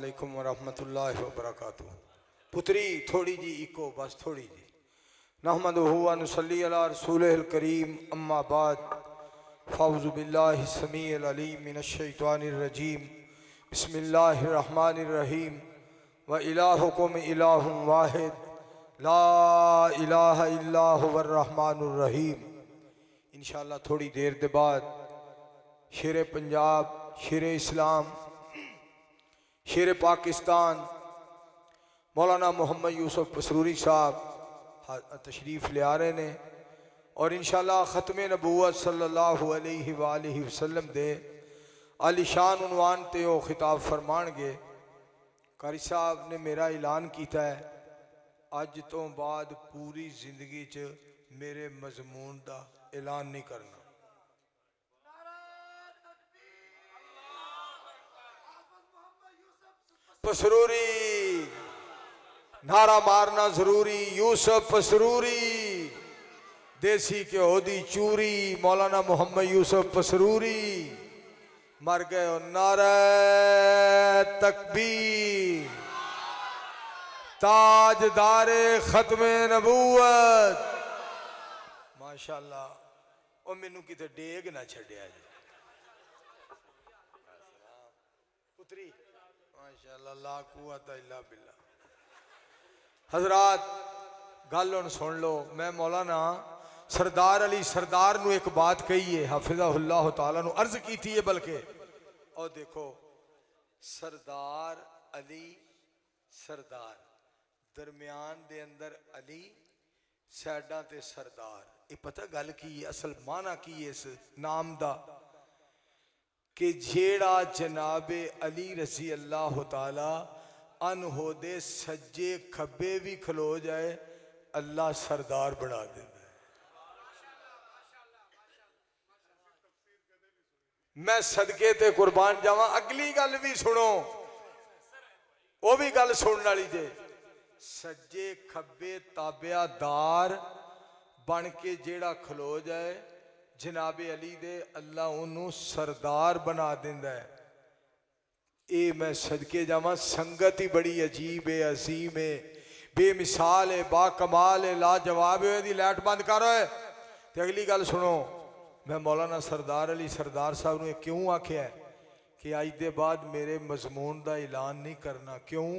अलैकुम वरहमतुल्लाहि वबरकातुहू। पुत्री थोड़ी जी इको बस थोड़ी जी। नहमदुहु व नुसल्ली अला रसूलिहिल करीम, अम्मा बाद, फ़अऊज़ु बिल्लाहि समीइल अलीम मिनश शैतानिर रजीम, बिस्मिल्लाहिर रहमानिर रहीम। व इलाहुकुम इलाहुन वाहिद, ला इलाहा इल्ला हुवर रहमानुर रहीम। इंशाअल्लाह थोड़ी देर के बाद शेर पंजाब, शेर इस्लाम, शेर पाकिस्तान मौलाना मोहम्मद यूसुफ पसरूरी साहब तशरीफ़ ले आ रहे ने और इंशाअल्लाह ख़त्म नबूवत सल्लल्लाहु अलैहि वालैहि वसल्लम दे आलिशान उन्वान ते वो खिताब फरमाणगे। कारी साहब ने मेरा ऐलान किया है, अज तो बाद पूरी जिंदगी च मेरे मजमून का ऐलान नहीं करना। पसरूरी नारा मारना जरूरी, यूसुफ पसरूरी, देसी घ्यो दी चूरी, मौलाना मोहम्मद यूसुफ पसरूरी मर गए। नारा तकबीर, ताजदारे खत्मे नबूवत। माशाअल्लाह, ओ मैनू किते डेग ना छड्या जी पुत्री। माशाअल्लाह, ला कुव्वत इल्ला बिल्लाह। हजरात गल हुण सुन लो। मैं मौलाना सरदार अली सरदार नू एक बात कही है, हाफिज़हुल्लाह तआला नू अर्ज की थी है, बल्कि और देखो सरदार अली सरदार, दरम्यान दे अंदर अली, सैडा ते सरदार। ये पता गल की है, असल माना की है इस नाम दा कि जेड़ा जनाबे अली रजी अल्लाह तआला अनहोदे सज्जे खब्बे भी खलो जाए, अल्लाह सरदार बना देता है। मैं सदके ते कुर्बान जावा। अगली गल भी सुनो, वो भी गल सुनने वाली जे। सज्जे खब्बे ताबियादार बन के जेड़ा खलो जाए जनाबे अली दे, अल्लाह उन्होंने सरदार बना देंदा है। ये मैं सदके जावा। संगत ही बड़ी अजीब है, अजीम है, बेमिसाल है, बाकमाल है, लाजवाब है। यदि लाइट बंद करो है तो अगली गल सुनो। मैं मौलाना सरदार अली सरदार साहब ने क्यों आख्या कि अज के बाद मेरे मजमून का ऐलान नहीं करना। क्यों?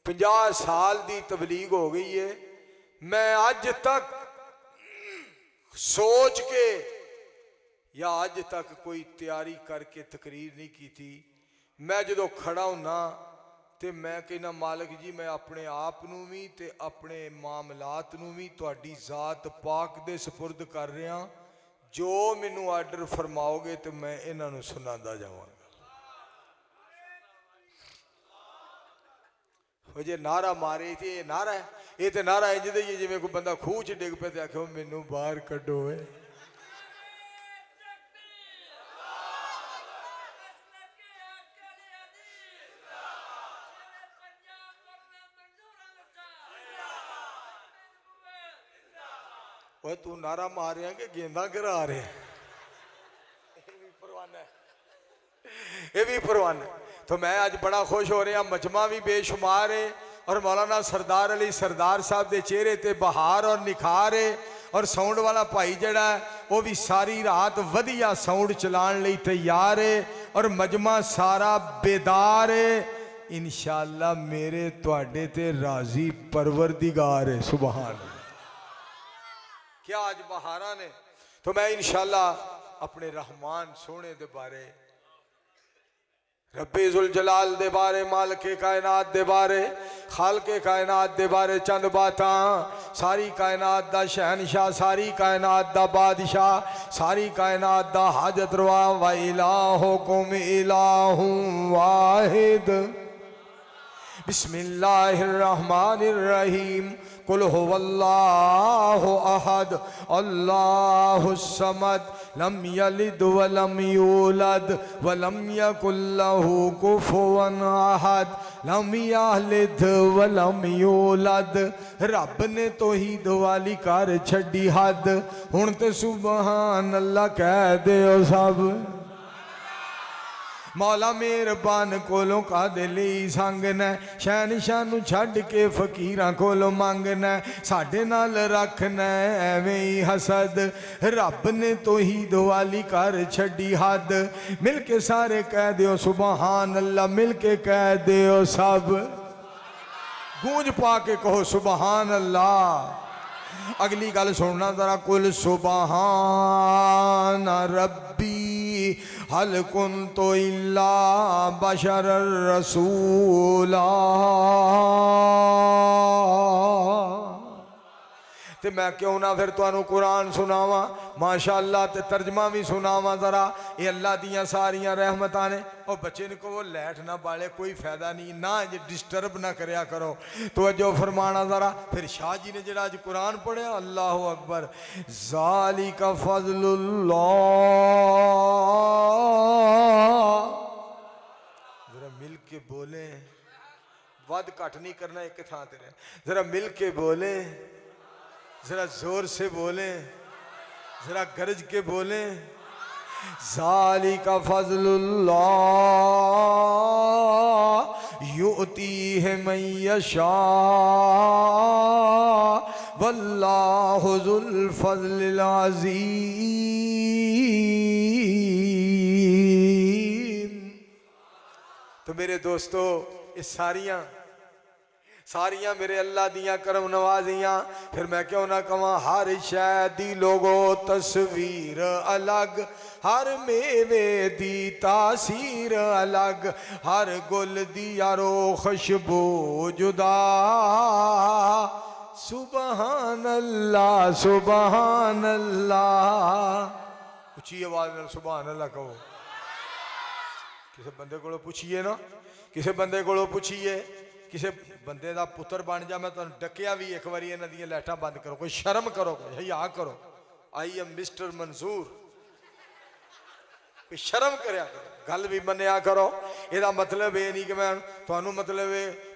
50 साल की तबलीग हो गई है, मैं अज तक सोच के या अज तक कोई तैयारी करके तकरीर नहीं की थी। मैं जो खड़ा होना तो मैं कहना, मालिक जी मैं अपने आप नू भी ते अपने मामलात नू भी तुहाडी जात पाक दे सुपुर्द कर रहा। जो मैनू आर्डर फरमाओगे तो मैं इन्हां नू सुनांदा जावांगा। जे नारा मारे थे, ये नारा है, ये तो नारा इंज दे जिवें कोई बंदा खूह च डिग पे तो आखे मैनू बाहर कड्डो। वो तू नारा मार रहा कि गेंदा गिरा रहे? ये भी परवाना। तो मैं आज बड़ा खुश हो रहा, मजमा भी बेशुमार है और मौलाना सरदार अली सरदार साहब के चेहरे ते बहार और निखार है। और साउंड वाला भाई जड़ा वो भी सारी रात वधिया साउंड चलाने लई तैयार है और मजमा सारा बेदार है। इंशाअल्लाह मेरे तुहाडे ते राजी परवरदिगार है। सुभान अल्लाह। क्या आज बहारा ने? तो मैं इंशाअल्लाह अपने रहमान सोने दे बारे, रब्बे जुल जलाल दे बारे, मालिके कायनात दे बारे, खालके कायनात दे बारे चंद बातां। सारी कायनात दा शहनशाह, सारी कायनात दा बादशाह, सारी कायनात दा हाजत रवा। व इलाहुकुम इलाहुन वाहिद, बिस्मिल्लाहिर रहमानिर रहीम। कुल हुवल्लाहु अहद, अल्लाहुस समद, लम यलिद वलम यूलद वलम यकुल लहू कुफुवन अहद, लम यलिद वलम यूलद। रब ने तौहीद वाली कर छड़ी हद, हुण ते सुभान अल्लाह कह दे सब। मौला मेहरबान कोलों का दिल संगना शहनशाह नूं छड्ड के फकीरां कोलों मंगना साडे नाल रखना एवें ही हसद रब ने तो ही दुआली कर छड्डी हद मिल के सारे कह दियो सुबहान अल्लाह मिल के कह दियो सब गूंज पा के कहो सुबहान अल्लाह। अगली गल सुनना जरा कुल सुबहान रब्बी हल कुन्तु इल्ला बशरर रसूला। ते मैं क्यों ना फिर तुहानू कुरान सुनावा माशाअल्लाह ते तर्जमा भी सुनावा जरा। ये अल्लाह दियां सारियां रहमतां ने। और बच्चे ने को लैट ना बाले कोई फायदा नहीं ना जे डिस्टर्ब ना करया करो तो जो फरमाना जरा। फिर शाह जी ने जरा आज कुरान पढ़िया अल्लाह अकबर ज़ालिका फज़लुल्लाह। जरा मिल के बोले वध घट नहीं करना एक थां ते जरा मिल के बोले जरा जोर से बोले जरा गरज के बोले ज़ालिका फज़लुल्लाह युतीहि मन यशा वल्लाहु ज़ुल फ़ज़लिल अज़ीम। तो मेरे दोस्तों ये सारियां मेरे अल्लाह दियां करम नवाजियां। फिर मैं क्यों ना कहां हर शै दी लोगो तस्वीर अलग हर मेवे दी तासीर अलग हर गुल दी यारो खुशबू जुदा सुबहान अल्लाह सुबहान अल्लाह। उची आवाज में सुबहान अल्लाह कहो। किसी बंदे को पूछिए ना किसी बंदे को पूछिए किसी बंदे का पुत्र बन जा मैं तुम डकिया भी एक बार इन्हों दी लाइटां बंद करो कोई शर्म करो कोई हया करो। आई एम मिस्टर मंसूर कोई शर्म करया करो गल भी मनिया करो। यदा मतलब ये नहीं कि मैं थानू मतलब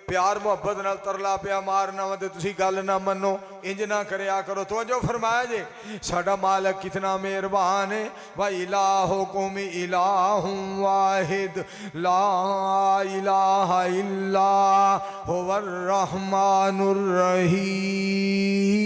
प्यार मुहब्बत नाल तरला पिया मारना वा ते तुसी गल ना मनो इंज ना करया करो। तो जो फरमाया जे साडा मालिक कितना मेहरबान है व इलाहुकुम इलाहुम वाहिद ला इलाहा इल्ला हुवर रहमानुर रहीम।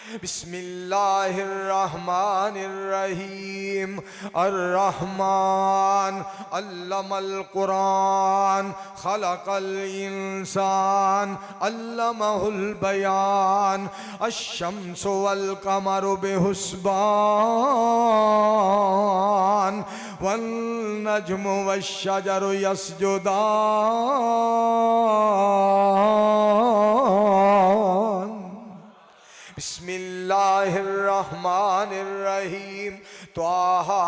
बिस्मिल्लाहिर्रहमानिर्रहीम अर्रहमान अल्लमल कुरान खलकल इंसान अल्लमहुल बयान अश्शम्सु वल कमरु बिहुस्बान वन नज्मु वश्शजरु यसजुदान। बिस्मिल्लाहिर्रहमानिर्रहीम त्वाहा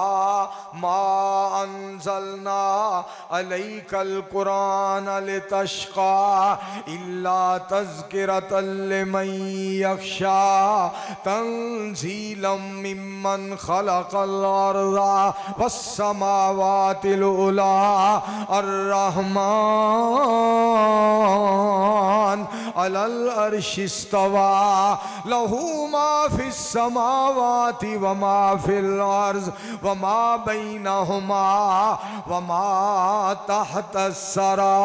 मा अंज़लना अलैकल कुरान लितश्क़ा इल्ला तज़किरतल लिमन यख्शा तंज़ीलम मिम्मन खलक़ल अर्ज़ा वस्समावातिल उला अर्रहमान अलल अर्शि इस्तवा लहू मा फिस समावाति व मा फिल अर्ज़ व मा बैनहुमा व मा तहतस सरा।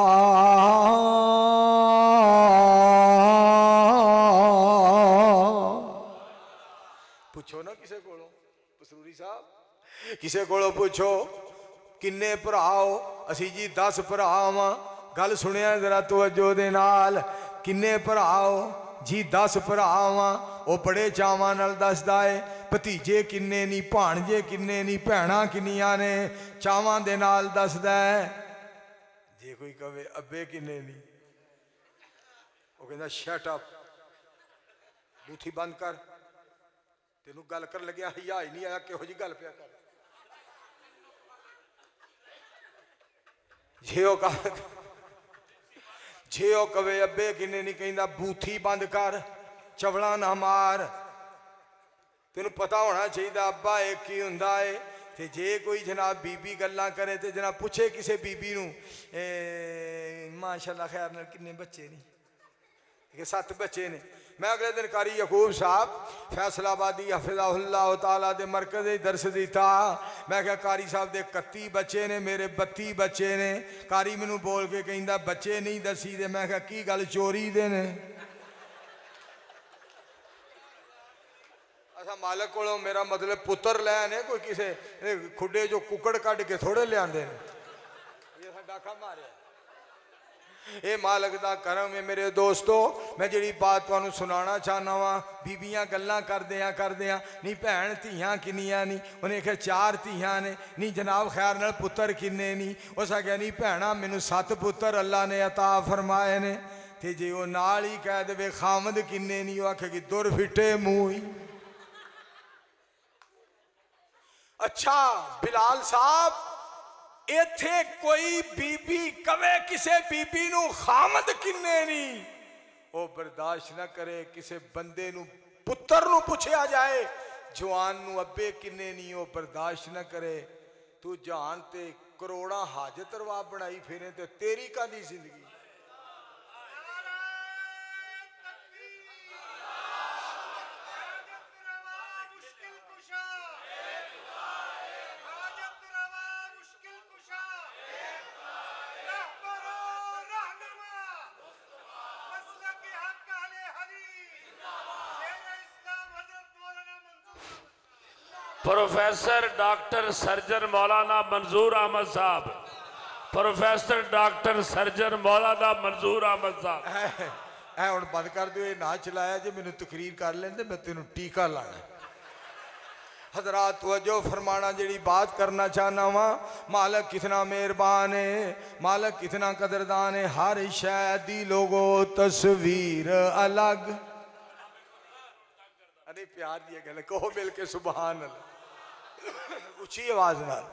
पूछो ना किसे कोलों पसरूरी साहब किसे कोलों पूछो किन्ने भराओ असी जी 10 भरा वां। गल सुनिया जरा तवज्जो दे नाल किन्ने भराओ जी 10 भरा वां। वो बड़े चावां नाल दसदा है भतीजे किन्ने नहीं भाणजे किन्ने नहीं भैणां किन्नियां ने चावां दे नाल दसदा है। जे कोई कहे अब्बे किन्ने नहीं वो कहंदा शट अप बूथी बंद कर तेनू गल कर लग्या हया ही नहीं आया किहो जी गल पिया कर। जे ओ कवे अब्बे किन्ने नहीं कहंदा बूथी बंद कर चवला ना मार। तेन पता होना चाहिए अब्बा एक ही हुंदा है। ते जे कोई जनाब बीबी गल्लां करे तो जनाब पूछे किसी बीबी नूं माशाअल्लाह खैर नाल किन्ने बच्चे नहीं ये 7 बच्चे ने। मैं अगले दिन कारी यकूब साहब फैसलाबादी हफिज़हुल्लाह तआला दे मरकज़ दर्स दिता। मैं क्या कारी साहब दे 31 बच्चे ने, मेरे 32 बच्चे ने। कारी मैनू बोल के कहंदा बच्चे नहीं दसी दे। मैं क्या की गल चोरी दे ने? अच्छा मालक को मेरा मतलब पुत्र लैने कोई किसी खुडे जो कुकड़ कढ़ के थोड़े लियाते हैं। ये साडा काम आ रहा। ये मालक दा करम है मेरे दोस्तों। मैं जी बात तुहानू सुनाना चाहना वा। बीबियां गल्लां करदियां नी भैन धियां किन्नियां नी? उन्हें आख्या 4 धियां ने। नी जनाब खैर नाल पुत्र किन्ने नी? उस आख्या नी भैणा मैनू 7 पुत्र अल्लाह ने अता फरमाए ने। ते जे वो नाल ही कह दे खामद किन्ने नी, वो आखेगी दुर फिटे मूँह ही। अच्छा बिलाल साहब इथे कोई बीबी कवे किसे बीबी नू खामद किन्ने नी, वो बर्दाश्त ना करे। किसे बंदे नू पुत्र नू पूछया जाए जवान नू अब्बे किन्ने नी, वो बर्दाश्त ना करे। तू जान ते करोड़ा हाजत रवा बनाई फिरे ते तेरी कादी जिंदगी। प्रोफेसर डॉक्टर सर्जन मौलाना मंजूर अहमद साहब, प्रोफेसर डॉक्टर सर्जन मौलाना मंजूर अहमद साहब। ऐ हुण बंद कर दो, ये ना चलाया जे मैनू तकरीर कर लेंदे मैं तेनू टीका लाना। हजरात तवज्जो फरमाना, जी बात करना चाहना वा। मालक कितना मेहरबान है, मालक कितना कदरदान है। हर शय दी लोगो तस्वीर अलग। अरे प्यार दी गल कहो मिल के सुभान अल्लाह उची आवाज नाल।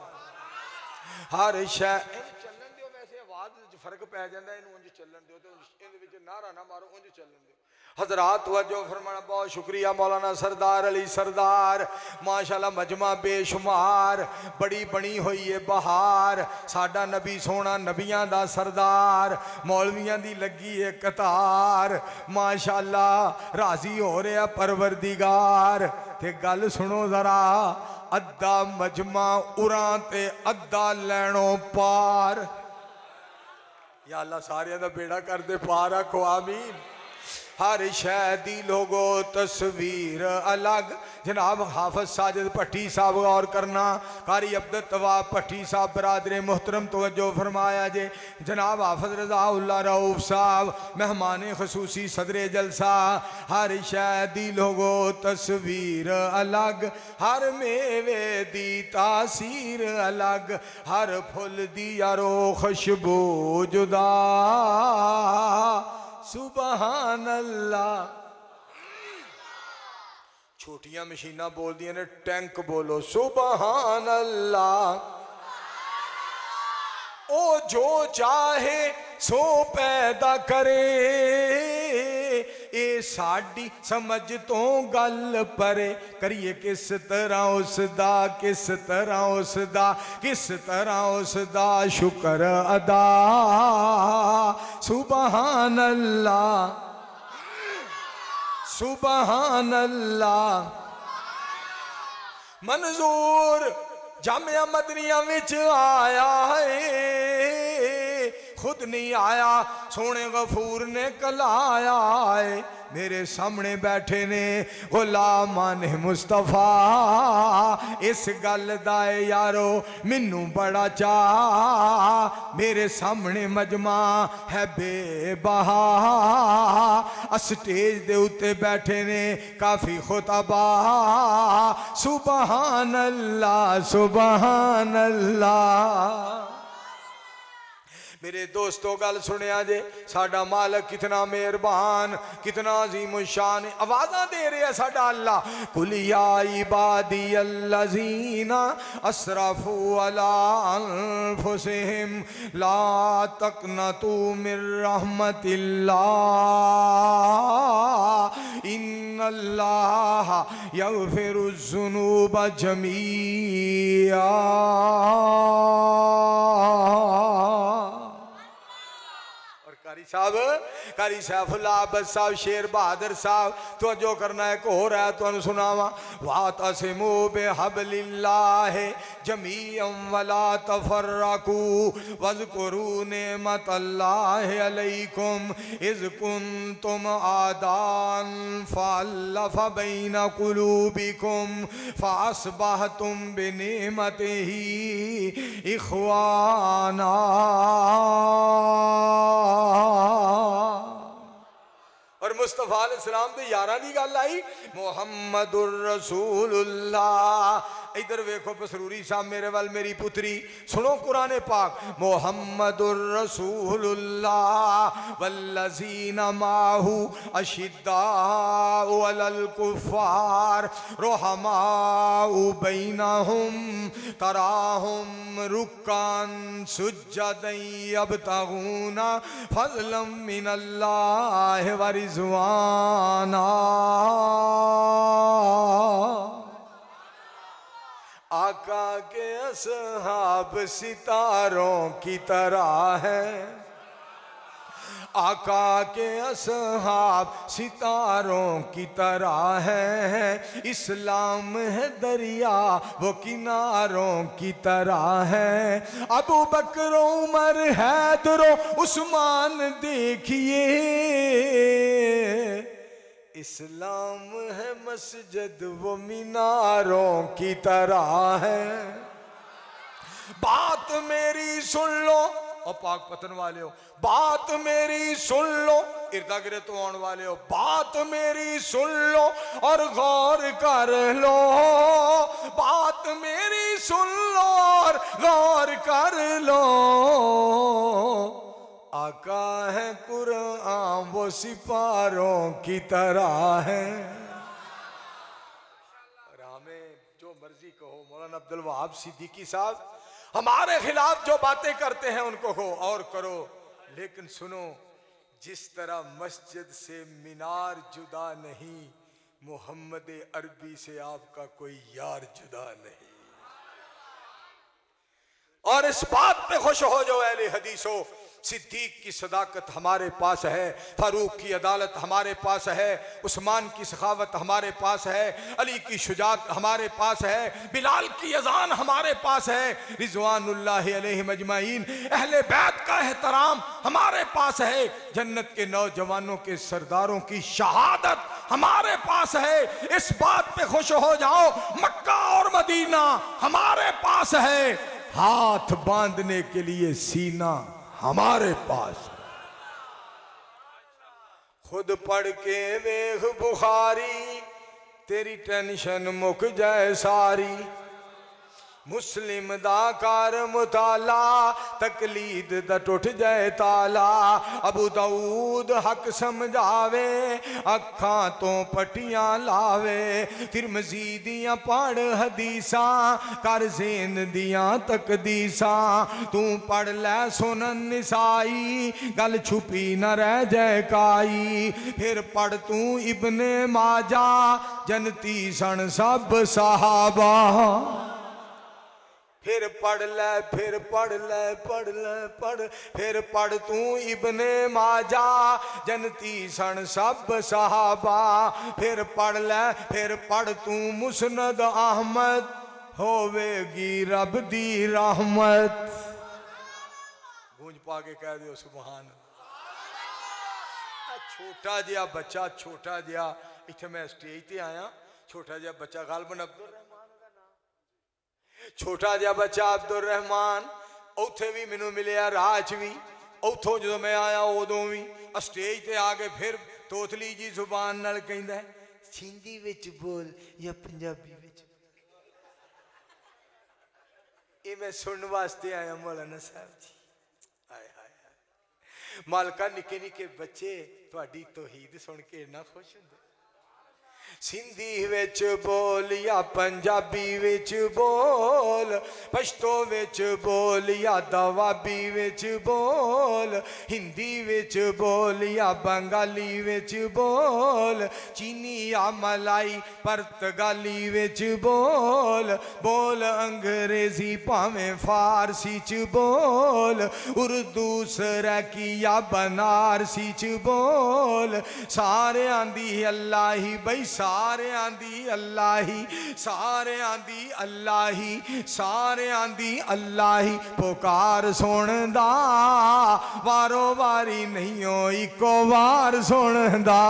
हर शय चलन दियो, वैसे आवाज फर्क पै जांदा, इनू उंज चलन दियो ते इहदे विच नारा ना मारो, उंज चलन दियो। हजरात तवज्जो फरमाना, बहुत शुक्रिया मौलाना सरदार अली सरदार। माशाल्लाह मजमा बेशुमार, बड़ी बनी हुई है बहार। साडा नबी सोना नबियां दा सरदार, मौलवियां दी लगी है कतार। माशाल्लाह राजी हो रहा परवरदिगार। ते गल सुनो जरा, अद्धा मजमा उरां ते अद्धा लैणों पार। या अल्लाह सारियां दा बेड़ा कर दे पार, आखो आमीन। हर शय दी लोगो तस्वीर अलग। जनाब हाफिज साजिद भट्टी साहब गौर करना, कारी अब्दुल तवाब भट्टी साहब बरादरे मुहतरम तवज्जो फरमाया जे। जनाब हाफिज रज़ाउल्लाह रऊफ साहब मेहमान खसूसी सदरे जलसा। हर शय दी लोगो तस्वीर अलग, हर मेवे दी तासीर अलग, हर फुल दी यारो खुशबू जुदा। सुबहान अल्लाह। छोटियां मशीनां बोल दिया ने, टैंक बोलो सुबहान अल्लाह। ओ जो चाहे सो पैदा करे, ये साड़ी समझ तो गल परे। करिए किस तरह उसदा, किस तरह उसदा, किस तरह उसदा शुक्र अदा। सुबहान अल्लाह सुबहान अल्लाह। मंजूर जामिया मदनिया विच आया है, खुद नहीं आया सोने गफूर ने कलाया है। मेरे सामने बैठे ने गुलामान मुस्तफा। इस गल दा यारो मैनू बड़ा चाह। मेरे सामने मजमा है बेबहा। स्टेज दे उत्ते बैठे ने काफी खुतबा। सुबहान अल्लाह सुबहान अल्लाह। मेरे दोस्तों गल सुनिया जे, साडा मालक कितना मेहरबान, कितना अजीम शान। आवाज़ा दे रहे साडा अल्लाह। कुल या इबादी अल्लज़ीना असरफू अला अनफुसिहिम ला तक़नतू मिर रहमतिल्लाह इन्नल्लाह यग़फ़िरुज़्ज़ुनूब जमीआ। कारी सैफुल्लाह अब्बस साहब, शेर बहादुर साहब, तो जो करना है को हो रहा है तो सुनावा। वातसिमू बिहब्लिल्लाह जमीअन वला तफर्रकू वज़कुरू निअमतल्लाह अलैकुम इज़ कुंतुम आदान फ़अल्लफ़ बैन क़ुलूबिकुम फ़अस्बहतुम बिनिअमतिही इख़वाना। और मुस्तफा अलैहिस्सलाम दे यारां दी गल आई। मुहम्मदुर रसूलुल्लाह, इधर वेखो पसरूरी साहब मेरे वाल, मेरी पुत्री सुनो कुरान पाक। मुहम्मदुर रसूलुल्लाह वल्लज़ीना माहू अशिद्दाउ अलल कुफ़ार रुहमाउ बैनहुम तराहुम रुक्कान सुज्जदन यब्तगूना फ़ज़लन मिनल्लाहि व रिज़वाना। आका के असहाब सितारों की तरह है, आका के असहाब सितारों की तरह है। इस्लाम है दरिया वो किनारों की तरह है। अबू बकर उमर हैदर उस्मान देखिए, इस्लाम है मस्जिद वो मीनारों की तरह है। बात मेरी सुन लो और पाक पतन वाले हो, बात मेरी सुन लो, इर्दा गिर्द तो आने वाले हो, बात मेरी सुन लो और गौर कर लो। बात मेरी सुन लो और गौर कर लो। आका है कुरान वो सिपारों की तरह है। और हमें जो मर्जी कहो, मौलाना अब्दुल वहाब सिद्दीकी साहब हमारे खिलाफ जो बातें करते हैं उनको कहो और करो, लेकिन सुनो, जिस तरह मस्जिद से मीनार जुदा नहीं, मोहम्मद अरबी से आपका कोई यार जुदा नहीं। और इस बात पे खुश हो जो अहले हदीस हो, सिद्दीक की सदाकत हमारे पास है, फारूक की अदालत हमारे पास है, उस्मान की सखावत हमारे पास है, अली की शुजात हमारे पास है, बिलाल की अजान हमारे पास है, रिजवानुल्लाहि अलैहिम अजमाइन अहले बैत का एहतराम हमारे पास है, जन्नत के नौजवानों के सरदारों की शहादत हमारे पास है। इस बात पे खुश हो जाओ, मक्का और मदीना हमारे पास है, हाथ बांधने के लिए सीना हमारे पास। खुद पढ़ के वेख बुखारी, तेरी टेंशन मुक जाए सारी। मुस्लिम दा कार मुताला, तकलीद दा टुट जाए ताला। अबू दाऊद हक समझावे, अखां तो पटियां लावे। तिरमिज़ी दियां पढ़ हदीसां, कर ज़ेन दियां तकदीसां। तू पढ़ लै सुनन निसाई, गल छुपी न रह जाए काई। फिर पढ़ तू इब्ने माजा, जनती सन सब सहाबा। फिर पढ़ ले, फिर पढ़ ले, पढ़ ले, पढ़, फिर पढ़ तू इब्ने माजा, जनती सन सब सहाबा। फिर पढ़ ले, फिर पढ़ तू मुस्नद अहमद, होवेगी रब दी रहमत। गूंज पा के कह दियो सुभान। छोटा जिहा बच्चा, छोटा जिहा, इत्थे मैं स्टेज ते आया, छोटा जिहा बच्चा गालबन अब्दुल रहमान, छोटा जिहा बच्चा अब्दुल रहमान, उत्थे भी मैनू मिलिया, राज भी, उतों जो मैं आया उदों भी स्टेज ते आके फिर तोतली जी जुबान नाल कहंदा है, सिंधी विच बोल या पंजाबी विच। ये मैं सुनने वास्ते आया मौलाना साहब जी। हाय हाय मालका, निके निके बच्चे तुहाडी तौहीद सुन के इन्ना खुश हुंदे। सिंधी विच बोल या पंजाबी विच बोल, पश्तो विच बोल या दवाबी विच बोल, हिंदी विच बोल या बंगाली विच बोल, चीनी या मलाई पुर्तगाली विच बोल, बोल अंग्रेजी भावें फारसी च बोल, उर्दू सरैकी या बनारसी च बोल, सारे आंदी अल्लाह ही बई सारे आंदी अल्लाह ही, सारे आंदी अल्लाह ही, सारे आंदी अल्लाह ही, पुकार सुनदा वारो वारी नहीं हो इको वार सुनदा।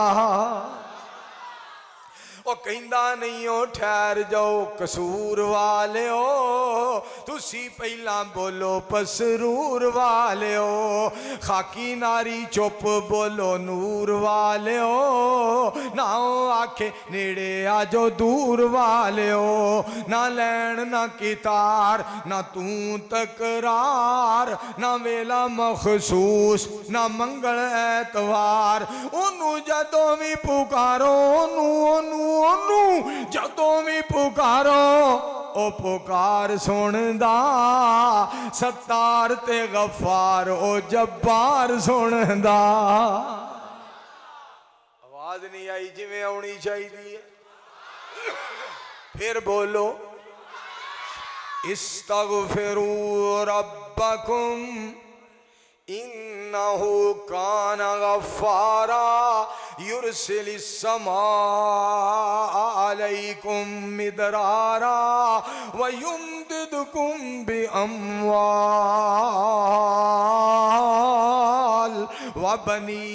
ਉਹ ਕਹਿੰਦਾ ਨਹੀਂ ਉਹ ਠਹਿਰ ਜਾਓ ਕਸੂਰ ਵਾਲਿਓ, ਤੁਸੀਂ ਪਹਿਲਾਂ ਬੋਲੋ ਪਸਰੂਰ ਵਾਲਿਓ, ਖਾਕੀ ਨਾਰੀ ਚੁੱਪ ਬੋਲੋ ਨੂਰ ਵਾਲਿਓ, ਨਾ ਉਹ ਆਖੇ ਨੇੜੇ ਆ ਜੋ ਦੂਰ ਵਾਲਿਓ, ਨਾ ਲੈਣ ਨਾ ਕਿਤਾਰ ਨਾ ਤੂੰ ਤਕਰਾਰ, ਨਾ ਵੇਲਾ ਮਖਸੂਸ ਨਾ ਮੰਗਲ ਐਤਵਾਰ, ਉਹਨੂੰ ਜਦੋਂ ਵੀ ਪੁਕਾਰੋ ਉਹਨੂੰ ਜਦੋਂ ਵੀ ਪੁਕਾਰੋ ਉਹ ਪੁਕਾਰ ਸੁਣਦਾ, ਸੱਤਾਰ ਤੇ ਗਫਾਰ ਉਹ ਜੱਬਾਰ ਸੁਣਦਾ। ਆਵਾਜ਼ ਨਹੀਂ ਆਈ ਜਿਵੇਂ ਆਉਣੀ ਚਾਹੀਦੀ ਹੈ, ਫਿਰ ਬੋਲੋ ਇਸਤਗਫਿਰੂ ਰੱਬਕੁਮ इन्नहु कान गफ्फारा युरसिलिस समा अलैकुम मिदरारा व युमदिदकुम बि अम्वाल व बनीन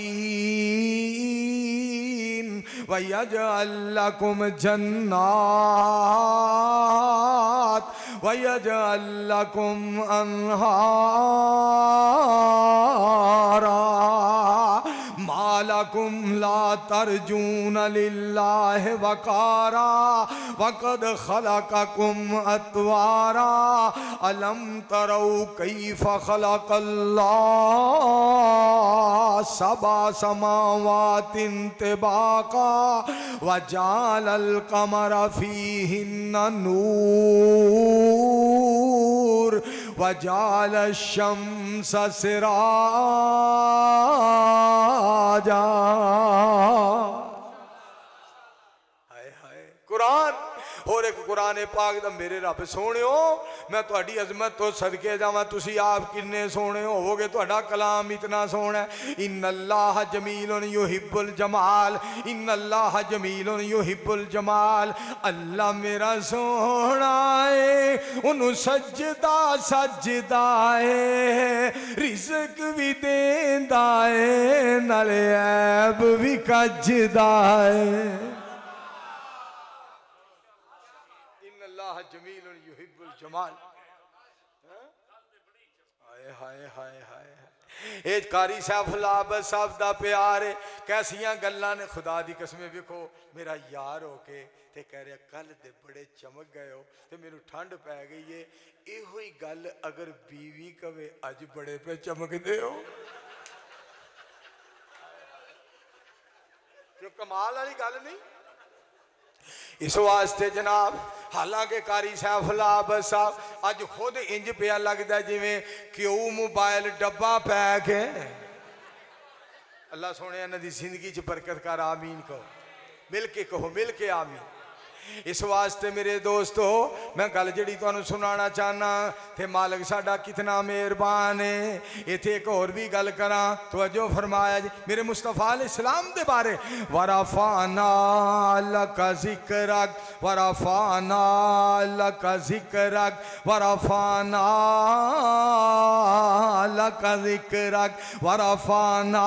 व यजअल लकुम जन्नात व यजअल लकुम अन्हारा मालकुम ला तर्जून लिल्लाहि वकारा वक़द खलक़कुम अतवारा अलम तरौ कैफ खलक़ल्लाह सबा समावातिन तिबाका वजालल कमर फीहिन्ना नूर वजाल शम्स सिराजा। हाय हाय कुरान और एक कुरान पाक दा मेरे रब सोहणियो मैं तुहाडी अजमत तो सदके जावां, तुसी आप किन्ने सोहणे होवोगे, तुहाडा कलाम इतना सोहना है। इन्नल्लाह जमीलुन युहिब्बुल जमाल, इन्नल्लाह जमीलुन युहिब्बुल जमाल, अल्लाह मेरा सोहना है उन्हों सजदा सजदा है, रिज़्क भी देंदा है नाले ऐब भी कजदा है। जमील युहिब्बुल जमाल। हाय हाय हाय हाय ये कारी सैफुल आबद साहब दा प्यार है, कैसियां गल्लां ने खुदा दी कसम वेखो मेरा यार होके ते कह रहा कल दे बड़े चमक गए हो ते मैनू ठंड पै गई है, इहो ही गल अगर बीवी कवे अज बड़े पे चमकदे हो, जो कमाल वाली गल नहीं। इस वास्ते जनाब हालांकि कारी सैफुल आबद साहब अज खुद इंज पिया लगता जिमें क्यों मोबाइल डब्बा पैक है। अल्लाह सोने इन्हां दी जिंदगी च बरकत कर, आमीन कहो, मिल के कहो, मिल के आमीन। इस वास्ते मेरे दोस्तों मैं गल जी तुहानू सुनाना चाहना थे, मालिक साडा कितना मेहरबान है। इत्थे एक होर भी गल करा, तवज्जो फरमाया जी मेरे मुस्तफा इस्लाम दे बारे, वरफाना लका ज़िक्रक वरफाना लका ज़िक्रक वरफाना लका ज़िक्रक वरफाना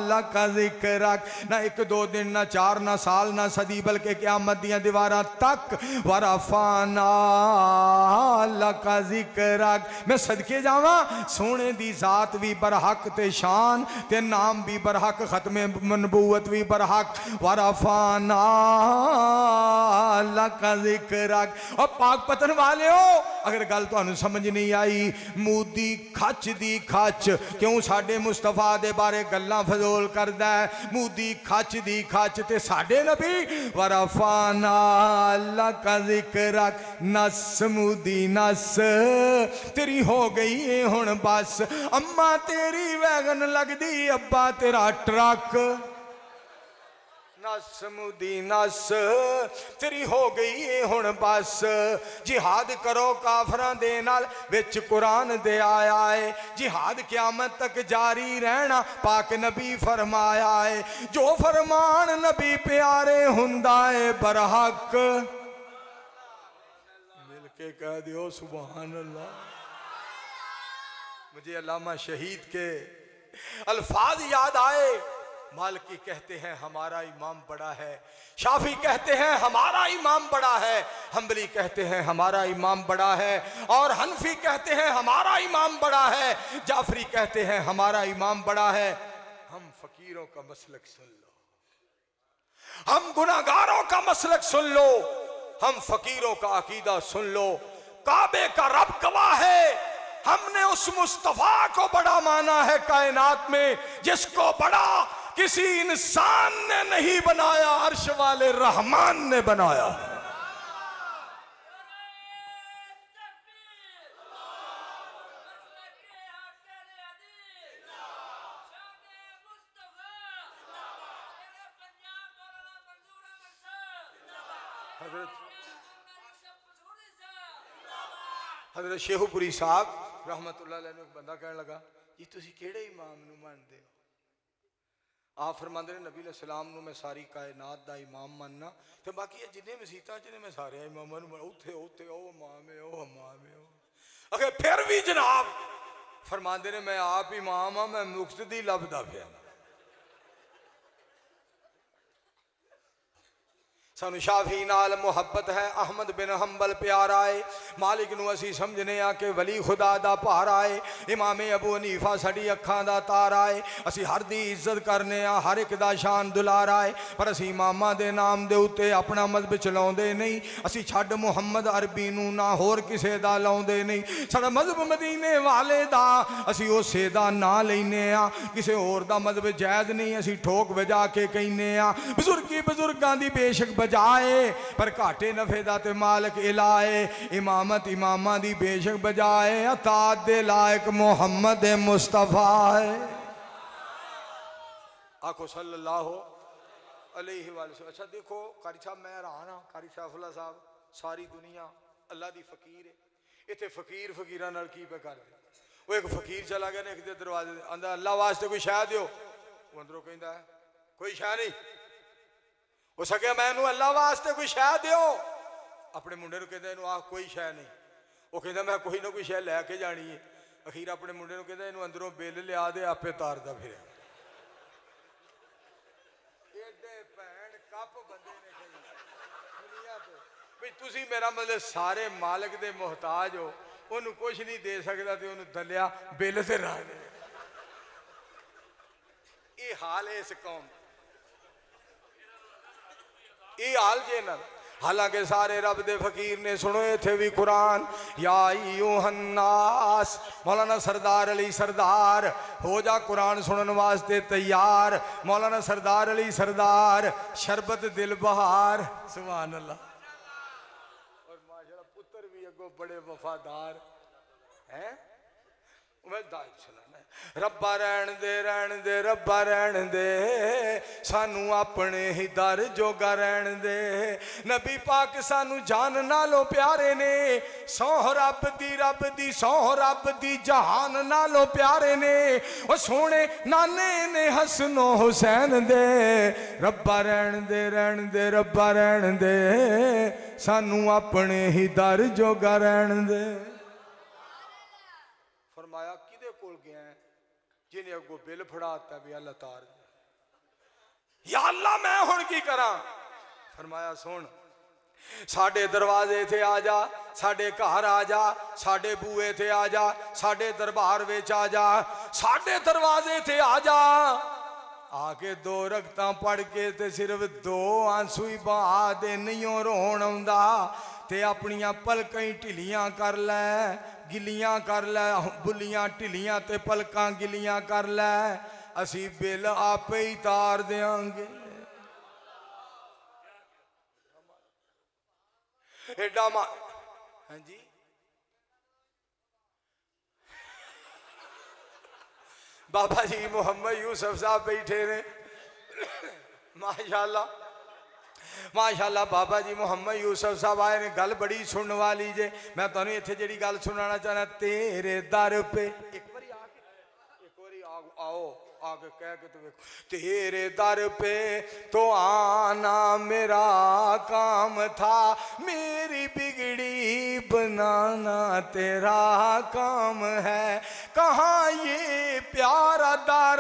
लका ज़िक्रक। ना एक दो दिन, ना चार, ना साल, ना सदी, बल्कि के क़यामत दियां दीवारां तक। वरफाना लका ज़िक्रक, मैं सदके जावां सोने दी जात भी बरहक ते शान ते नाम भी बरहक, खत्मे नबूवत भी बरहक। वरफाना लका ज़िक्रक। और पाक पतन वाले हो, अगर गल तुहानू समझ नहीं आई, मूदी खच दी खच क्यों साडे मुस्तफा दे बारे गल्लां फजोल करदा है। मूदी खच दी खच ते साडे नबी। वरफाना लका ज़िक्रक, नस मूदी नस तेरी हो गई है हुण बस। अम्मा तेरी वैगन लगदी, अब्बा तेरा ट्रक। नस मुदी नस तेरी हो गई है हुण बस। जिहाद करो काफरां दे नाल, विच कुरान दे आया है। जिहाद क़यामत तक जारी रहना, पाक नबी फरमाया है। जो फरमान नबी प्यारे हुंदा है बरहक। मिल के कह दियो सुभान अल्लाह। मुझे अल्लामा शहीद के अल्फाज याद आए। मालिकी कहते हैं हमारा इमाम बड़ा है, शाफी कहते हैं हमारा इमाम बड़ा है, हम्बली कहते हैं हमारा इमाम बड़ा है, और हनफी कहते हैं हमारा इमाम बड़ा है, जाफरी कहते हैं हमारा इमाम बड़ा है। हम फकीरों का मसलक सुन लो, हम गुनाहगारों का मसलक सुन लो, हम फकीरों का अकीदा सुन लो। काबे का रब गवाह है, हमने उस मुस्तफा को बड़ा माना है कायनात में, जिसको बड़ा किसी इंसान ने नहीं बनाया, अर्श वाले रहमान ने बनाया। हजरत शेखुपुरी साहब रहमतुल्लाह अलैह ने एक बंदा कहने लगा, जी तुसी केड़े इमाम नू मानदे हो? आप फरमाते ने नबी सलाम नू मैं सारी कायनात दा इमाम मानना, ते बाकी जिन्ने मसीतां च ने मैं सारे इमामां नू उत्थे उत्थे ओ इमाम है, ओ इमाम है। अगर फिर भी जनाब फरमाते ने मैं आप इमाम हाँ, मैं मुक्तदी लभदा पिया। सानू शाफी नाल मुहब्बत है, अहमद बिन हंबल प्यारा है, मालिक नू असी समझने आ कि वली खुदा दा भारा है, इमामे अबू हनीफा साडी अखां दा तारा है। असी हर दी इज्जत करने आ, हर एक दा शान दुलारा है, पर असी इमामा दे नाम दे उत्ते अपना मजहब चलाउंदे नहीं। असी छड्ड मुहम्मद अरबी नू ना होर किसे दा लाउंदे नहीं। साडा मजहब मदीने वाले दा, असी उसे दा ना लैने आ, किसे होर दा मजहब जायज़ नहीं, असी ठोक वजा के कहने आ। बुजुर्गी बुजुर्गां दी बेशक बजाए, पर घाटे नफे दा ते मालिक इलाए। इमामत इमामा दी बेशक बजाए, अताद दे लायक मोहम्मद मुस्तफा है। आखो सल्लल्लाहु अलैहि वसल्लम। अच्छा देखो कारी साहब, मैं हैरान हाँ, कारी सैफुल्ला साहब सारी दुनिया अल्लाह दी फकीर है, इतने फकीर फकीरां नाल की पे कर दे। वो एक फकीर चला गया ना एक दे दरवाजे आंदा अल्लाह वास्ते कोई शह दियो, वो अंदरों कहंदा है कोई शह नहीं। हो सके मैनू अल्लाह वास्ते कोई शह दियो, अपने मुंडे नूं कहंदा इनू आ कोई शह नहीं। वो कहंदा मैं कोई ना कोई शह लैके जानी है। अखीर अपने मुंडे नूं कहंदा इनू अंदरों बिल लिया दे, आपे तारदा फिरे। एडे भैन कप बंदे ने दुनिया तो भी तुसी मेरा मतलब सारे मालिक दे मोहताज हो, उन्होंने कुछ नहीं दे सकता तो उन्होंने दलिया बिल से रख दे। ये हाल है इस कौम, ये हाल जे ना। हालांकि सारे रब दे फकीर ने, सुनो इत्थे भी कुरान, या अय्युहन्नास, मौलाना सरदार अली सरदार हो जा कुरान सुनन वास्ते तैयार। मौलाना सरदार अली सरदार, शरबत दिल बहार, सुभान अल्लाह। और माशाल्लाह पुत्र भी अगो बड़े वफादार हैं। मैं दाज सुनाना, रब्बा रहन दे रब्बा रहन दे, सानू अपने ही दर जोगा रहन दे। नबी पाक सानू जान नालों प्यारे ने, सौह रब दी सौह रब दी जहान नालों प्यारे ने। ओ सोने नाने ने हसनो हुसैन दे, रब्बा रहन दे रब्बा रहन दे, सानू अपने ही दर जोगा रहन दे। फरमाया किदे कोल गया है, जिन्हें अगो बिल फड़ाता भी अल्लाह तार दे। या अल्लाह मैं हुण की करा? फरमाया सुन साडे दरवाजे थे आ जा, साडे घर आ जा, साडे बूए थे आ जा, साडे दरबार विच आ जा, साडे दरवाजे थे आ जा। आके दो रगतां पढ़ के ते सिर्फ दो आंसू ही बहा दे, नहीं रोण आउंदा ते अपनियां पलकां ही ढिलियां कर लै, गिलियां कर लै, बुलियां ढिलियां ते पलकां गिलियां कर लै, असी बिल आपे ही तार देंगे। एडा मा हाँ जी बाबा जी मोहम्मद यूसुफ साहब बैठे ने माशाल्लाह माशाल्लाह। बाबा जी मोहम्मद यूसुफ साहब आए ने, गल बड़ी सुनने वाली जे। मैं तुहानू इत्थे जिहड़ी गल सुनाना चाहना, तेरे दर पे एक बारी आओ आके कह के तो देखो, तेरे दर पे तो आना मेरा काम था, मेरी बिगड़ी बनाना तेरा काम है। कहाँ ये प्यारा दर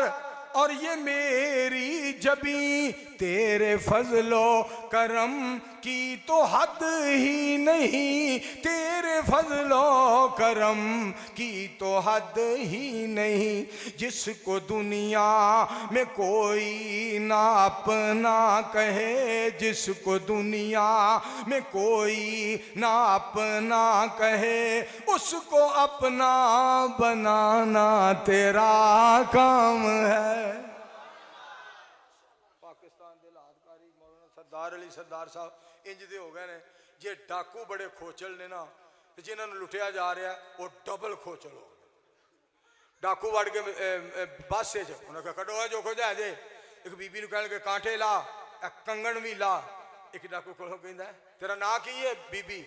और ये मेरी जबी, तेरे फजलो करम की तो हद ही नहीं, तेरे फजलो करम की तो हद ही नहीं। जिसको दुनिया में कोई ना अपना कहे, जिसको दुनिया में कोई ना अपना कहे, उसको अपना बनाना तेरा काम है। पाकिस्तान के लादकारी मौलाना सरदार अली सरदार साहब इंज दे हो गए ने, जे डाकू बड़े खोचल ने ना, जिन्होंने लुटिया जा रहा वो डबल खोचल हो गए। डाकू वड़ के बस उन्हें कटो जो खो जाए जे, एक बीबी ने कह कांटे ला, कंगन भी ला। एक डाकू को कहता तेरा ना की है बीबी,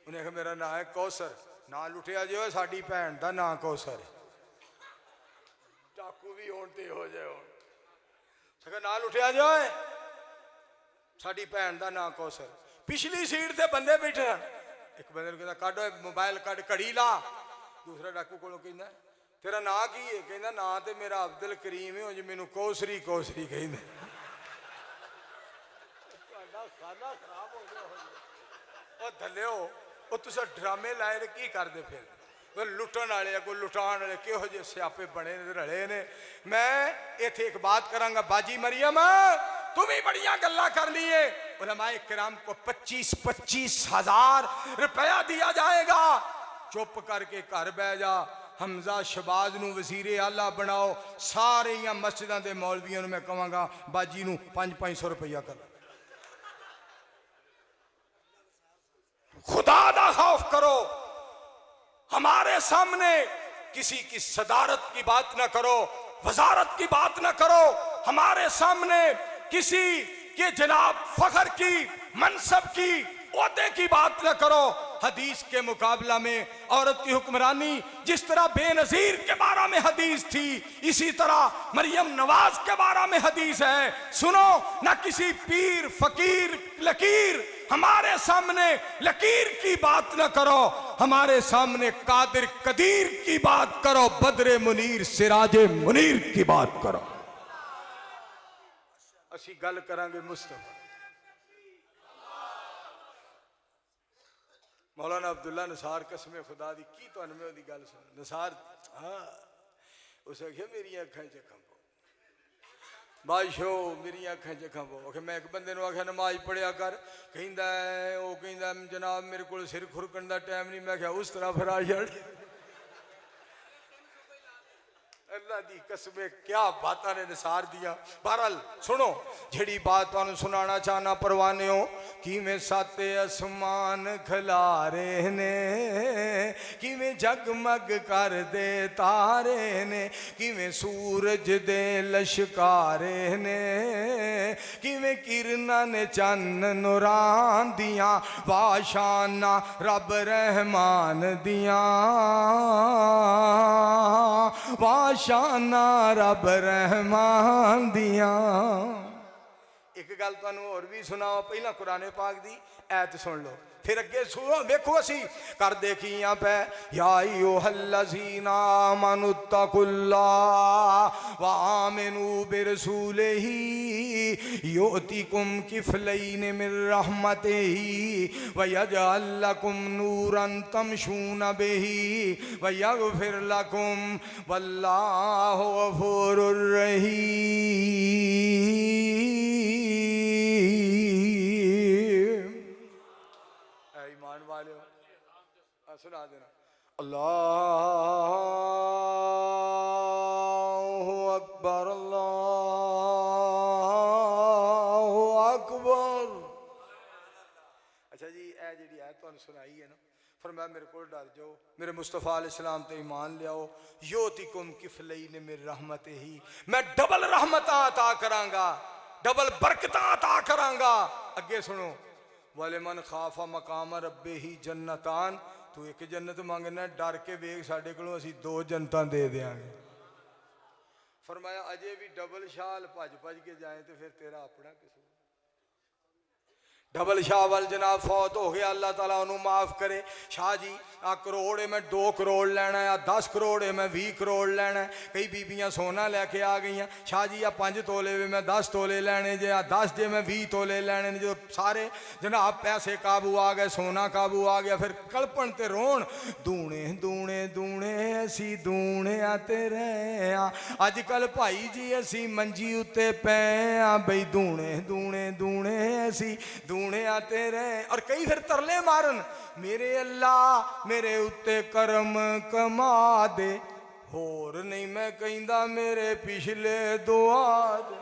उन्हें कहा मेरा ना है कौसर। ना लुटिया जो है साड़ी भैन का ना कौसर है। डाकू भी होने ते हो जाए हो ना लुटिया जो है साड़ी भैन का ना कौसर। पिछली सीट से बंदे बैठे हैं, एक बंदे ने कहता काढो मोबाइल कढ़ घड़ी ला। दूसरा डाकू को कहना तेरा ना की है, कहना ना तो मेरा अब्दुल करीम है, मैनू कौसरी कौसरी कहते। खाना खराब हो गया दलियो, तुस ड्रामे लाए ने की करते फिर लुटन वाले कोई लुटान वाले किहो जे स्यापे बने ने रले ने। मैं इत्थे एक बात करांगा, बाजी मरियम तुम ही बड़ियां गल्लां कर लिए। उलमाए किराम को 25-25 हजार रुपया दिया जाएगा, चुप करके घर बह जा। हमजा शबाज नू वजीरे आला बनाओ। सारे मस्जिदां दे मौलवियों नू मैं कहांगा बाजी नू 500-500 रुपया कर। खुदा दा खौफ करो, हमारे सामने किसी की सदारत की बात ना करो, वजारत की बात ना करो, हमारे सामने किसी के जनाब फखर की, मनसब की, ओहदे की बात न करो। हदीस के मुकाबला में औरत की हुक्मरानी जिस तरह बेनजीर के बारे में हदीस थी, इसी तरह मरियम नवाज के बारे में हदीस है। सुनो ना, किसी पीर फकीर लकीर हमारे सामने लकीर की बात न करो, हमारे सामने कादिर कदीर की बात करो, बदरे मुनीर सिराजे मुनीर की बात करो। असी गल करांगे मुस्तफा मौलाना अब्दुल्ला नसार कसमे खुदा दी की तो मैं ओदी गल सुन। नसार हाँ उस आख्या मेरी अखां च कंबो बादशो मेरी अखां च कंबो। मैं एक बंदे आख्या नमाज पढ़िया कर, कहंदा वो कहंदा जनाब मेरे को सिर खुरकन का टाइम नहीं। मैं क्या उस तरह फिर आ छड़। अल्लाह दी कसमे क्या बातां ने निसार दिया। बहरहाल सुनो, जेड़ी बात तुहानू सुनाना चाहना परवाने हो, किवें साते आसमान खलारे ने, किवें जगमग कर दे तारे ने, किवें सूरज दे लशकारे ने, किवें किरनां ने चन्न नूरां दियां, वाशाना रब रहमान दियां, वाशाना रब रहमान दियां। एक गल तुहानू और भी सुनाओ, पहला कुरान पाक दी ऐत सुन लो। फिर अगे सुनो वेखो असी कर दे कियां पै या अय्युहल्लज़ीना आमनुत्तकुल्लाह व आमिनू बिरसूलिही युअतिकुम किफलैन मिन रहमतिही व यजअल लकुम नूरन तमशून बिही व यगफिर लकुम वल्लाहु गफूरुर रहीम। ईमान वाले सुना देना अल्लाहु अकबर अल्लाहु अकबर। अच्छा जी ए जी है तुहानू सुनाई है ना फरमाया मेरे को डर जाओ मेरे मुस्तफा अलैहिस्सलाम ते ईमान लियाओ योतिकुम किफलैन मिन रहमतिही मैं डबल रहमतां अता करांगा डबल बरकतां अता करांगा। अगे सुनो वाले मन खाफा मकाम रब्बे ही जन्नतान तू एक जन्नत मंगना डर के वेख साडे कोलों असीं दो जन्नतां दे देंगे। फरमाया अजे भी डबल शाल भज भज के जाए तो फिर तेरा अपना किस डबल शाह वाल जनाब फौत हो गया अल्लाह ताला उन्होंने माफ करे। शाह जी आ करोड़ है मैं 2 करोड़ लेना है 10 करोड़ है मैं 20 करोड़ लेना है। कई बीबियां सोना लैके आ गई शाह जी आ 5 तोले वे मैं 10 तोले लेने जे आ 10 जे मैं 20 तोले लेने जो सारे जनाब पैसे काबू आ गए सोना काबू आ गया। फिर कल्पन ते रोन दूने दूने दूने असी दूने आते रहे अजकल भाई जी असी मंजी उत्ते पे बई दूने दूने दूने असी दूने आते रहे। और कई फिर तरले मारन मेरे अल्लाह मेरे उत्ते करम कमा दे होर नहीं मैं कहंदा मेरे पिछले दुआ दे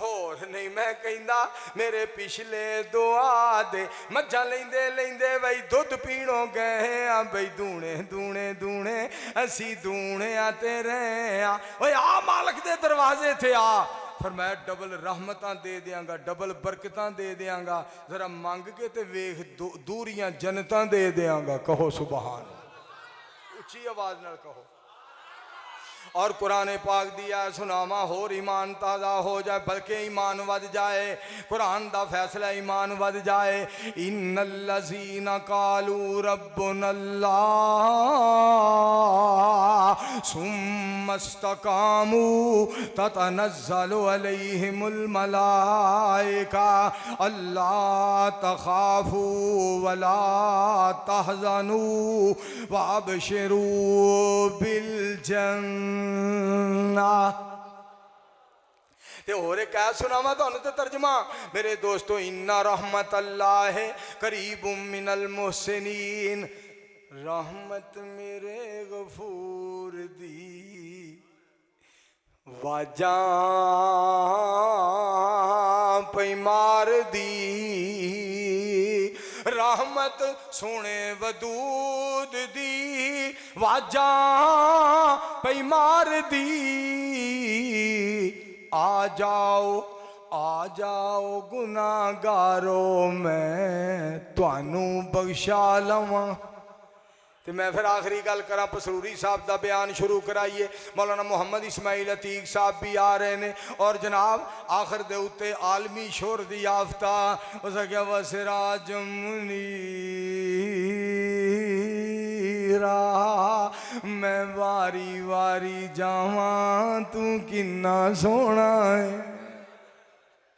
होर नहीं मैं कहंदा मेरे पिछले दुआ दे मज्झां लेंदे लेंदे बई दुध पीणों गए बई दूने दूने दूने असी दूने आते रहे ओए आ मालिक दे दरवाजे थे आ फिर मैं डबल रहमतां दे देंगा डबल बरकतां दे देंगा जरा मंग के ते वेख दूरियां जन्नतां दे देंगा। कहो सुभान उच्ची आवाज नाल कहो। और कुरान पाक दिया सुनावा होर ईमान ताज़ा हो जाए बल्कि ईमान वध जाए। कुरान दा फैसला ईमान वध जाए। इन्नल्लज़ीना कालू रब्बुनल्लाह सुम्मस्तकामू ततनज़्ज़लु अलैहिमुल मलाइका अल्ला तखाफू वला तहज़नू वअबशिरू बिल जन्नह। ते होरे क्या सुनावा तुहानू ते तर्जमा मेरे दोस्तों इन्ना रहमत अल्लाह है करीबुम मिनल मुहसिनीन रहमत मेरे गफूर दी वाजा पैमार दी रहमत सोने वदूद दी वाजा पैमार दी आ जाओ गुनाहगारो मैं तुहानू बख्शा लवां। तो मैं फिर आखिरी गल करा पसरूरी साहब का बयान शुरू कराइए। मौलाना मुहम्मद इस्माइल अतीक साहब भी आ रहे हैं और जनाब आखिर दे उत्ते आलमी शोहरत याफ्ता उसका वसराज मुनीरा मैं वारी वारी जावा तू किन्ना सोना है।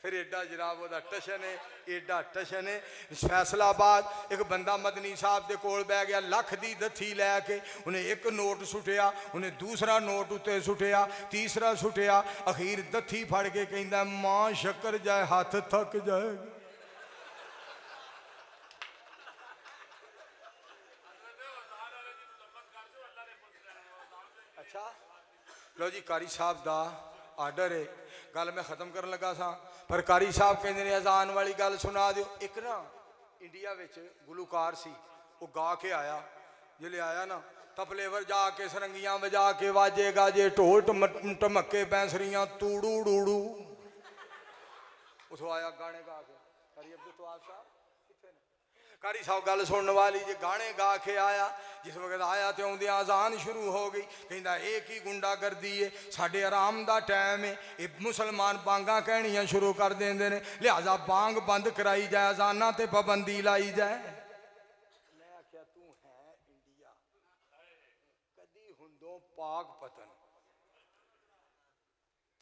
फिर एडा जनाब वह टशन है एडा टशन है। फैसलाबाद एक बंदा मदनी साहब के कोल बह गया लख की दथी लैके उन्हें एक नोट सुटिया उन्हें दूसरा नोट उत्ते सुटिया तीसरा सुटिया अखीर दथी फड़ के कहंदा मां शक्कर जाए हाथ थक जाएगा। अच्छा लो जी कारी साहब का आर्डर है गल मैं खत्म कर लगा सा पर कारी साहब कहते ने अजान वाली गल सुना दियो। एक ना इंडिया विच गुलूकार सी वो गा के आया जिले आया ना तबले वर जाके सरंगियां बजा के वाजे गाजे ढोल टमके बैंसरियां तूड़ू डूड़ू उतो आया गाने गा के कारी अब्दुल तवाब साहब कारी साहब गल सुनने वाली जे गाने गा के आया जिस वक्त आया तो आउंदे अजान शुरू हो गई कहंदा ये की गुंडागर्दी है साडे आराम दा टाइम है ये मुसलमान बांगा कहनियां शुरू कर देंदे ने लिहाजा बांग बंद कराई जाए अजाना ते पाबंदी लाई जाए। मैं आख्या तू है इंडिया कदी हुंदों पाक पतन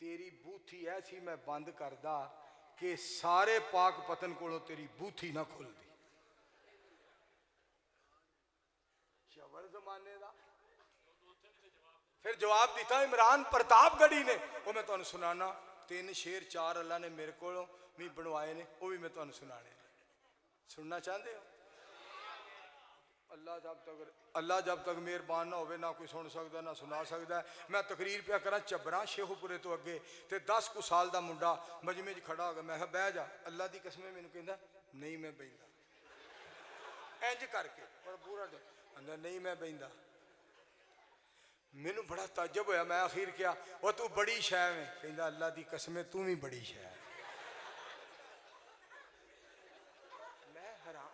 तेरी बूथी ऐसी मैं बंद करदा कि सारे पाक पतन कोलों तेरी बूथी ना खुलदी। जमाने दा फिर जवाब दिता इमरान प्रतापगढ़ी ने वो मैं तुहानू सुनाना 3 शेर 4 अल्लाह ने मेरे को भी बनवाए ने वो भी मैं तुहानू सुनाने सुनना चाहते हो। अल्लाह जब तक मेहरबान ना होवे ना कोई सुन सकता ना सुना सकता। मैं तकरीर पे करा चबरा शेखुपुरे तो अगे तो 10 कुछ साल का मुंडा मजमे च खड़ा हो गया। मैं बह जा अल्लाह की कसम मैनू कहंदा नहीं मैं बहिंदा इंज करके और पूरा अंदर नहीं मैं बहिंदा। मैनू बड़ा ताज्जुब होया मैं आखिर क्या वो तू बड़ी शै में कहंदा अल्लाह की कसम तू भी बड़ी शै। मैं हैरान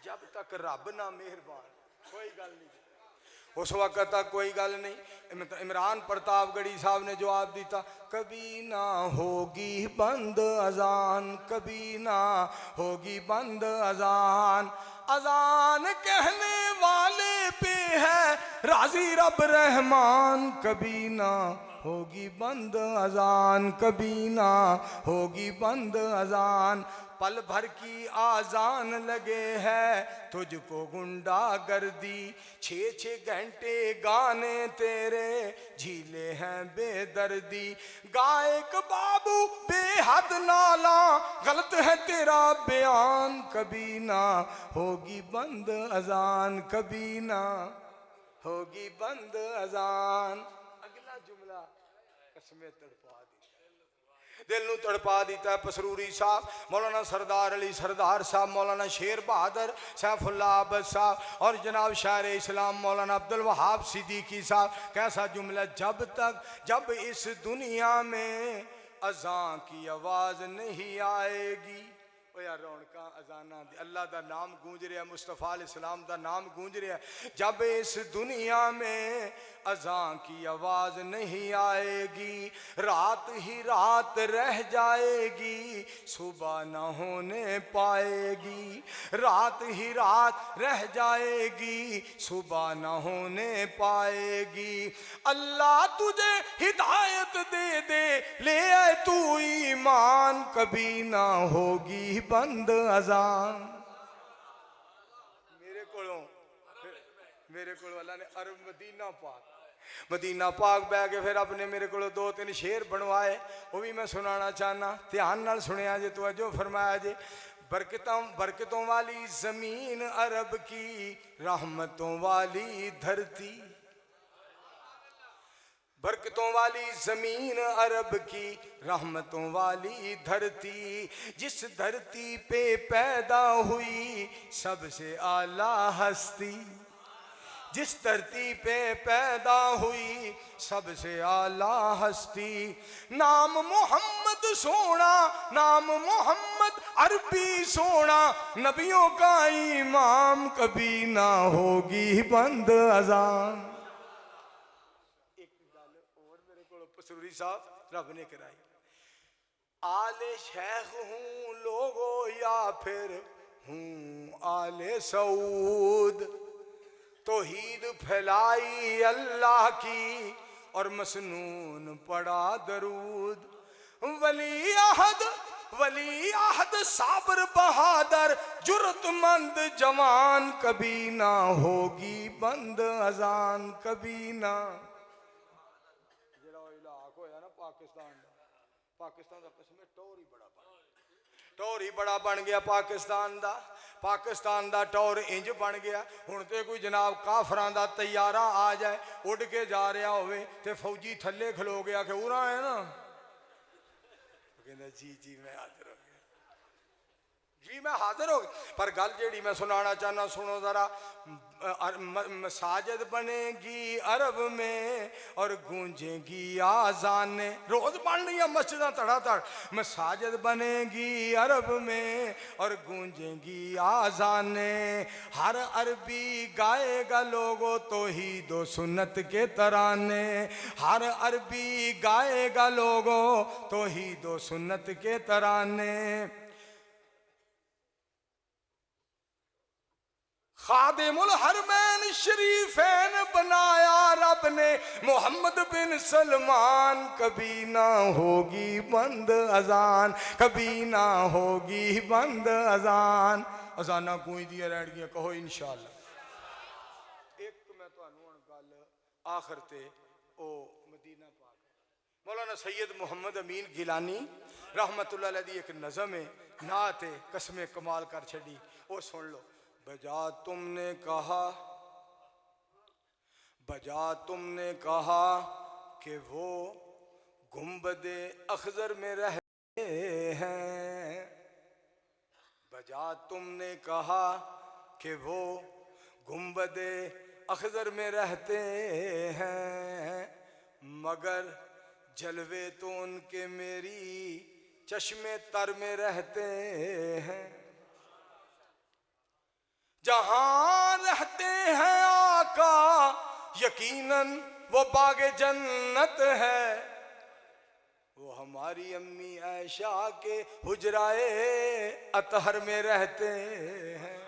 जब तक रब ना मेहरबान कोई गल नहीं उस वक्त तक कोई गल नहीं। इमरान प्रतापगढ़ी साहब ने जवाब दिता कभी ना होगी बंद अजान कभी ना होगी बंद अजान अजान कहने वाले पे है राजी रब रहमान कभी ना होगी बंद अजान कभी ना होगी बंद अजान पल भर की आजान लगे है तुझको गुंडागर्दी 6-6 घंटे गाने तेरे झीले हैं बेदर्दी गायक बाबू बेहद नाला गलत है तेरा बयान कभी ना होगी बंद अजान कभी ना होगी बंद अजान। अगला जुमला कसमें तड़पा दी दिल नू तड़पा दिता है। पसरूरी साहब मौलाना सरदार अली सरदार साहब मौलाना शेर बहादुर सैफुल्लाह अब्बद साहब और जनाब शायर इस्लाम मौलाना अब्दुल वहाब सिद्दीकी साहब कैसा जुमला जब इस दुनिया में अजान की आवाज़ नहीं आएगी ओ यार रौनक अजाना अल्लाह का नाम गूंज रहा मुस्तफ़ा अलैहिस्सलाम का नाम गूंज रहा जब इस दुनिया में अजान की आवाज़ नहीं आएगी रात ही रात रह जाएगी सुबह न होने पाएगी रात ही रात रह जाएगी सुबह न होने पाएगी। अल्लाह तुझे हिदायत दे दे ले आए तू ईमान कभी ना होगी बंद अजान। मेरे को अल्लाह ने अरब मदीना पाक बह के फिर अपने मेरे को 2-3 शेर बनवाए वो भी मैं सुनाना चाहना ध्यान नाल सुनिया जे तवज्जो फरमाया जे। बरकतों वाली जमीन अरब की रहमतों वाली धरती बरकतों वाली जमीन अरब की रहमतों वाली धरती जिस धरती पे पैदा हुई सबसे आला हस्ती जिस धरती पे पैदा हुई सबसे आला हस्ती नाम मोहम्मद सोना नाम मोहम्मद अरबी सोना नबियों का इमाम कभी ना होगी बंद अजान। पसरूरी साहब रब ने कराई आले शेख हूँ लोगो या फिर हूँ आले सऊद तौहीद फैलाई अल्लाह की और मसनून पड़ा दरूद वली आहद साबर बहादुर जुर्रतमंद जवान कभी ना होगी बंद अजान कभी ना। पाकिस्तान का कसम टौर ही बड़ा बन गया पाकिस्तान दा टौर इंज बन गया हुण ते कोई जनाब काफरां दा तैयारा आ जाए उड़ के जा रहा होवे ते फौजी थल्ले खलो गया कि उरा है ना कहंदा जी मैं हाजिर हो गया जी मैं हाजिर हो गया, पर गल जेड़ी मैं सुनाना चाहना सुनो जरा। मसाजिद बनेगी अरब में और गूंजेगी आजाने, रोज बन रही है मस्जिद धड़ाधड़। मसाजिद बनेगी अरब में और गूंजेगी आजाने, हर अरबी गाएगा लोगों तो ही दो सुन्नत के तराने, हर अरबी गाएगा लोगों तो ही दो सुन्नत के तराने। खादिमुल हरमैन शरीफैन बनाया रब ने मोहम्मद बिन सलमान, कभी ना होगी बंद अजान, कभी ना होगी बंद अजान। अजाना गूंजदियां रहणगियां, कहो इंशाअल्लाह। एक मैं तुहानू हुण गल आखिर ते ओ मदीना पाक मौलाना सैयद मुहम्मद अमीन गिलानी रहमतुल्लाह अलैह दी एक नज़म है, नात है, कसमें कमाल कर छड़ी, ओ सुन लो। बजा तुमने कहा कि वो गुंबदे अखजर में रहते हैं, बजा तुमने कहा कि वो गुंबदे अखजर में रहते हैं, मगर जलवे तो उनके मेरी चश्मे तर में रहते हैं। जहां रहते हैं आका यकीनन वो बागे जन्नत है, वो हमारी अम्मी आयशा के हुजराए अतहर में रहते हैं।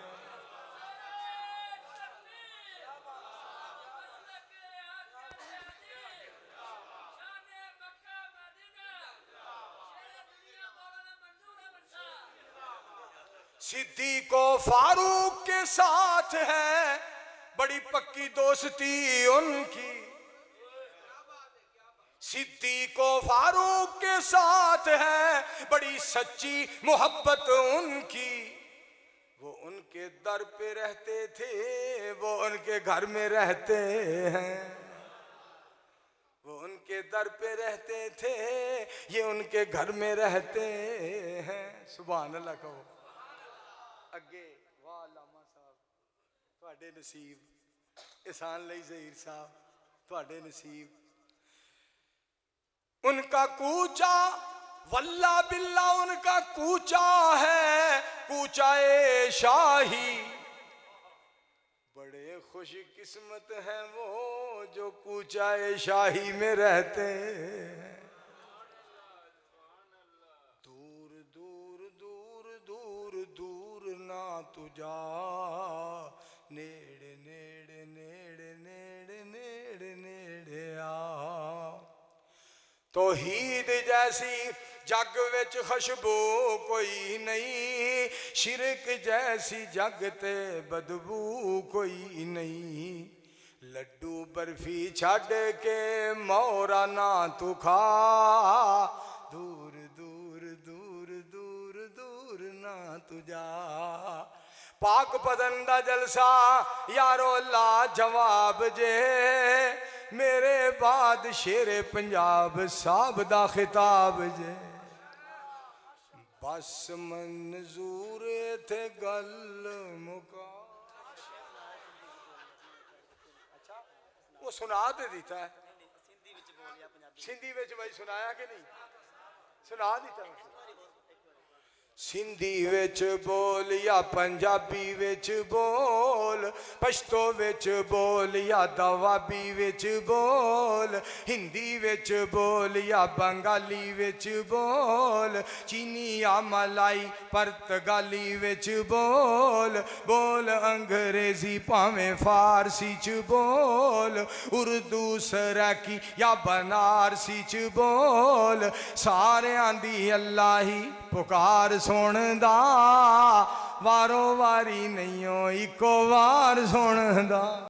सिद्दीको फारूक के साथ है बड़ी पक्की दोस्ती उनकी, सिद्दीको फारूक के साथ है बड़ी सच्ची मोहब्बत उनकी। वो उनके दर पे रहते थे, वो उनके घर में रहते हैं, वो उनके दर पे रहते थे, ये उनके घर में रहते हैं। सुभान अल्लाह कहो। अगे वाह लामा साहब तुहाडे नसीब, एहसान लई ज़हीर साहब तुहाडे नसीब। उनका कूचा वल्ला बिल्ला उनका कूचा है, कूचा ए शाही, बड़े खुश किस्मत हैं वो जो कूचा ए शाही में रहते हैं। दूर दूर दूर दूर दूर ना तुझा, नेड़े नेड़े नेड़े नेड़े नेड़े नेड़े आ। तौहीद जैसी जग विच खुशबू कोई नहीं, शिरक जैसी जग ते बदबू कोई नहीं। लड्डू बर्फी छड़ के मोरा ना तू खा, दूर दूर दूर दूर दूर ना तू जा। पाक बदन दा जलसा यारो ला जवाब जे, मेरे बाद शेरे पंजाब साहब दा खिताब जे। बस मंजूर थे गल मुका। अच्छा वो सुना दे दिता है सिंधी विच भाई, सुनाया कि नहीं? सुना दिता सिंधी विच बोल या पंजाबी विच बोल, पश्तो विच बोल या दवाबी विच बोल, हिंदी विच बोल या बंगाली विच बोल, चीनी या मलाई पुर्तगाली विच बोल, बोल अंग्रेजी भावें फारसी च बोल, उर्दू सराकी या बनारसी च बोल, सारियां दी अल्लाह ही पुकार सुनदा, वारों वारी नहीं इको वार सुनदा।